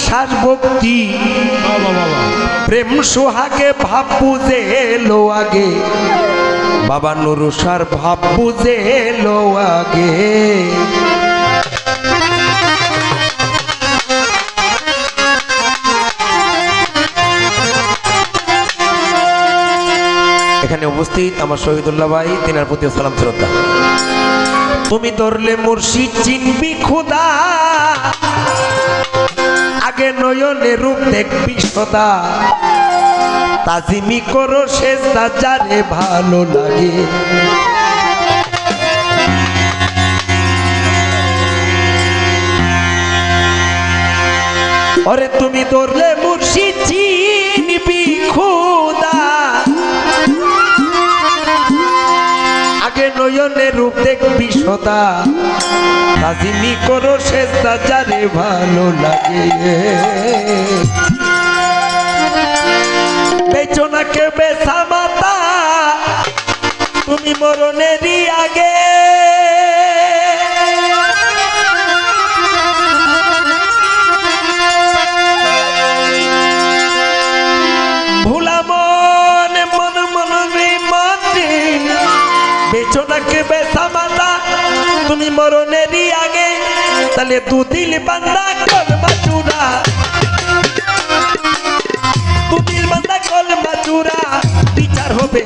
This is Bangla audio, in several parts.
বিশ্বাস ভক্তি প্রেম সোহাগে ভাব বুঝে এলো আগে বাবা নুরুসার ভাব বুঝে এলো আগে এখানে উপস্থিত আমার শহীদুল্লাহ ভাই তিনার প্রতি সালাম শ্রদ্ধা তুমি ধরলে মুর্শিদ চিনবি খোদা আগে নয়নে রূপ দেখবি সদা তাজিমি করো সেজদা যারে ভালো লাগে ওরে তুমি ধরলে মুর্শিদ চিনবি খোদা আগে নয়নে রূপ দেখবি সদা তাজিমি করো সেজদা যারে ভালো লাগে বেচনাকে বেচা মাতা তুমি মরণেরই আগে ভোলা মন মন মন মনে বেচনাকে বেচা মাতা তুমি মরণেরই আগে তাহলে দুদিল বান্দা কলমা চূড়া দুদিল বান্দা কলমা চূড়া বিচার হবে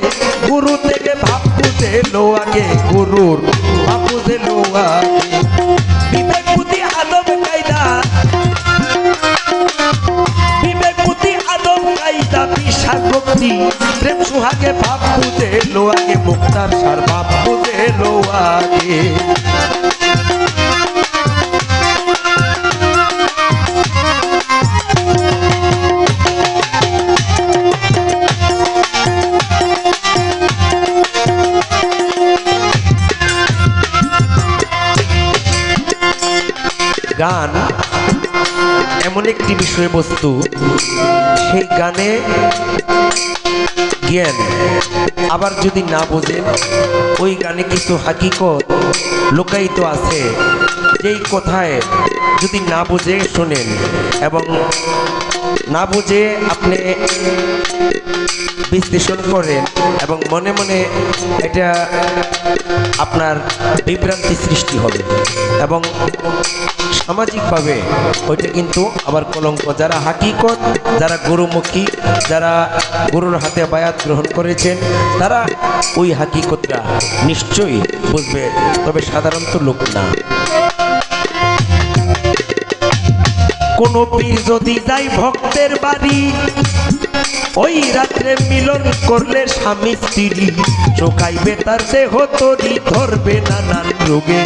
গুরু থেকে ভাব বুঝে লো আগে গুরুর ভাব বুঝে লো আগে বিবেক বুদ্ধি আদব কায়দা বিবেক বুদ্ধি আদব কায়দা বিশ্বাস ভক্তি প্রেম সুহাগে ভাব বুঝে লো আগে মুক্তার সার ভাব বুঝে লো আগে গান এমন একটি বিষয়বস্তু সেই গানে জ্ঞান আবার যদি না বোঝেন ওই গানে কিছু হাকিকত লুকায়িত আছে যেই কথায় যদি না বুঝে শোনেন এবং না বুঝে আপনি বিশ্লেষণ করেন এবং মনে মনে এটা আপনার বিভ্রান্তি সৃষ্টি হবে এবং সামাজিকভাবে ওইটা কিন্তু আবার কলঙ্ক যারা হাকিকত যারা গুরুমুখী যারা গুরুর হাতে বায়াত গ্রহণ করেছেন তারা ওই হাকিকতটা নিশ্চয়ই বুঝবে তবে সাধারণত লোক না কোন পীর যদি যায় ভক্তের বাড়ি ওই রাত্রে মিলন করলে স্বামী স্ত্রী চোখাইবে তার দেহ তরি ধরবে নানান রোগে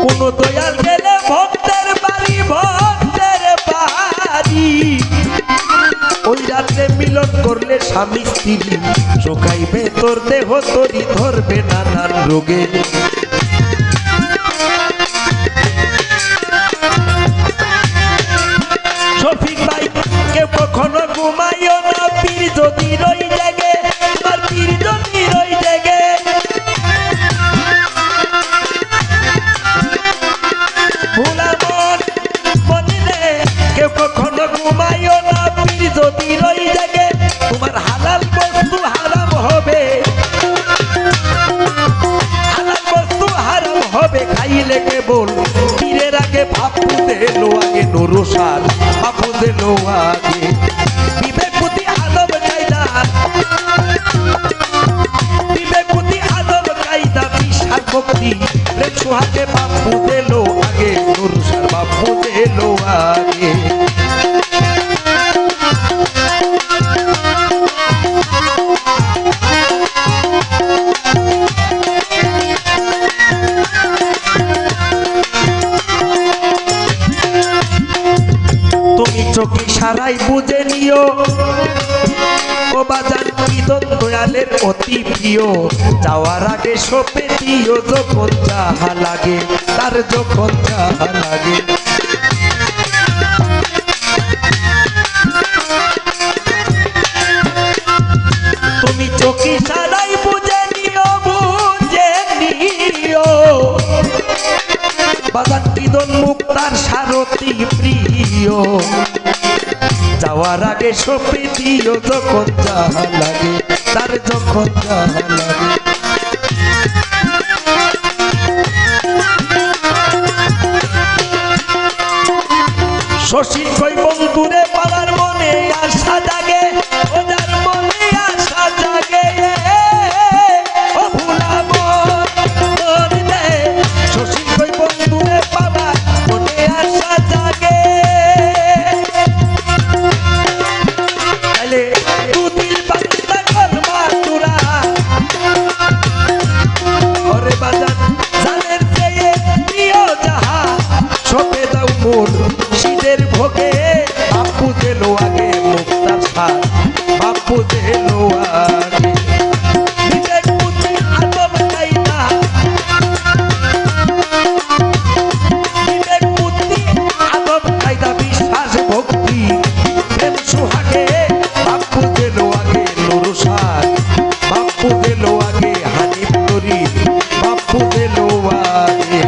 কোন দয়াল গেলে ভক্তের বাড়ি ওই রাত্রে মিলন করলে স্বামী স্ত্রী চোখাইবে তোর দেহ তরি ধরবে নানান রোগে শফিক ভাই কেউ কখনো ঘুমাইও না পীর যদি রই জাগে তোমার পীর যদি রই জাগে ভোলা মন মনে কেউ কখনো ঘুমাইও না পীর যদি রই জাগে তোমার হালাল বস্তু হারাম হবে হালাল বস্তু হারাম হবে খাইলে কেবল পীরের আগে ভাব বুঝে লো আগে নুরুসার ভাব বুঝে লো আগে বিবেক বুদ্ধি আদব কায়দা বিবেক বুদ্ধি আদব কায়দা বিশ্বাস ভক্তি প্রেম সুহাগে ভাব বুঝে লো আগে নুরুসার ভাব বুঝে লো আগে চোখে সারাই বুঝে নিও ও বাজান বিদন দয়ালের অতি প্রিয় যাওয়ার আগে সপে দিও যখন যাহা লাগে তার যখন যাহা লাগে তুমি চোখে সারাই বুঝে নিও বুঝে নিও তার সারথি প্রিয়, যাওয়ার আগে সপে দিও যখন যাহা লাগে, তার যখন যাহা লাগে। শশী কই বন্ধুরে পাওয়ার মনে আশা জাগে, ওদের মনে আশা জাগে, ও ভুলাবো রে। শশী কই বন্ধুরে পাওয়ার মনে আশা জাগে, তাহলে দুদিল বান্দা করবা তোরা ওরে বাজান, জানের চেয়ে প্রিয় যাহা সপে দাও মোর শীতের ভোগে। বাপু দিলো আগে মুক্তার সার, বাপু দিলো আগে বিবেক বুদ্ধি আদব কায়দা, বিবেক বুদ্ধি আদব কায়দা বিশ্বাস ভক্তি প্রেম সুহাগে। বাপু দিলো আগে নুরু সার, বাপু দিলো আগে হানিফ তরি, বাপু দিলো আগে।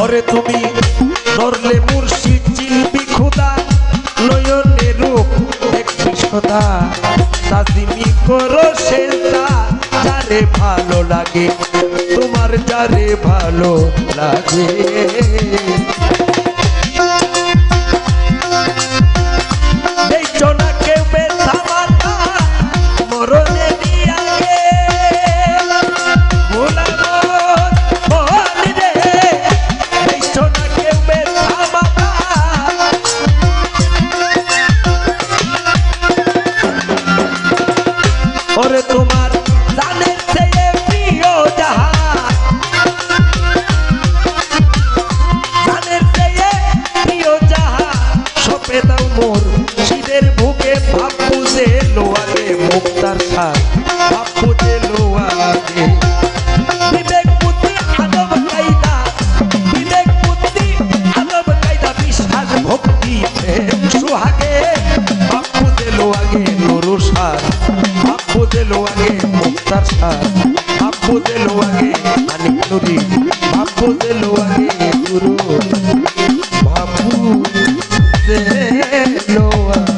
ওরে তুমি ধরলে মুর্শিদ চিলবি খুদা, নয়নে রূপ দেখবি সদা, তাজিমি করো সেজদা যারে ভালো লাগে, তোমার যারে ভালো লাগে। দেখছো না কেউ ব্যথা মাথা মরণে নিয়াগে, ওরে তোমার জানের চেয়ে প্রিয় যাহা, জানের চেয়ে প্রিয় যাহা সপে দাও মোর শীতের বুকে। বাপু দিলো আগে মুক্তার সার, বাপু দিলো আগে বিবেক বুদ্ধি আদব কায়দা, বিবেক বুদ্ধি আদব কায়দা বিশ্বাস ভক্তি প্রেম সুহাগে। বাপু দিলো আগে নুরু সার, বাপু দিলো আগে মুক্তার সার, বাপু দিলো আগে হানিফ নুরি, বাপু দিলো আগে গুরু, বাপু দিলো আগে।